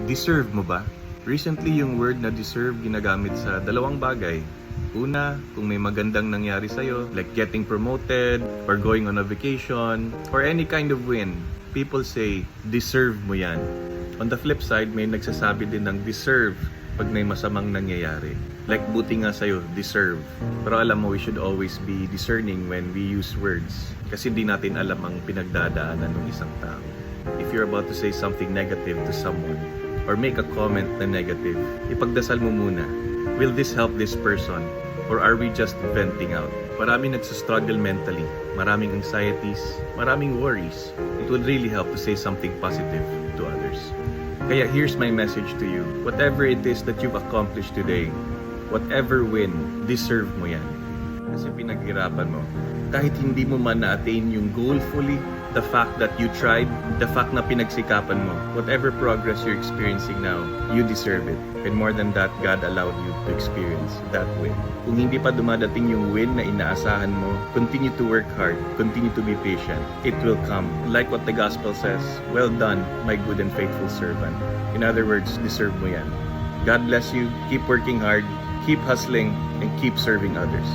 Deserve mo ba? Recently, yung word na deserve ginagamit sa dalawang bagay. Una, kung may magandang nangyari sa'yo, like getting promoted, or going on a vacation, or any kind of win, people say, deserve mo yan. On the flip side, may nagsasabi din ng deserve pag may masamang nangyayari. Like buti nga sa'yo, deserve. Pero alam mo, we should always be discerning when we use words. Kasi di natin alam ang pinagdadaanan ng isang tao. If you're about to say something negative to someone, or make a comment na negative, ipagdasal mo muna, will this help this person? Or are we just venting out? Maraming nagsastruggle mentally, maraming anxieties, maraming worries. It would really help to say something positive to others. Kaya here's my message to you. Whatever it is that you've accomplished today, whatever win, deserve mo yan. Kasi pinaghirapan mo. Kahit hindi mo man na-attain yung goal fully, the fact that you tried, the fact na pinagsikapan mo, whatever progress you're experiencing now, you deserve it. And more than that, God allowed you to experience that win. Kung hindi pa dumadating yung win na inaasahan mo, continue to work hard, continue to be patient. It will come. Like what the gospel says, well done, my good and faithful servant. In other words, deserve mo yan. God bless you, keep working hard, keep hustling, and keep serving others.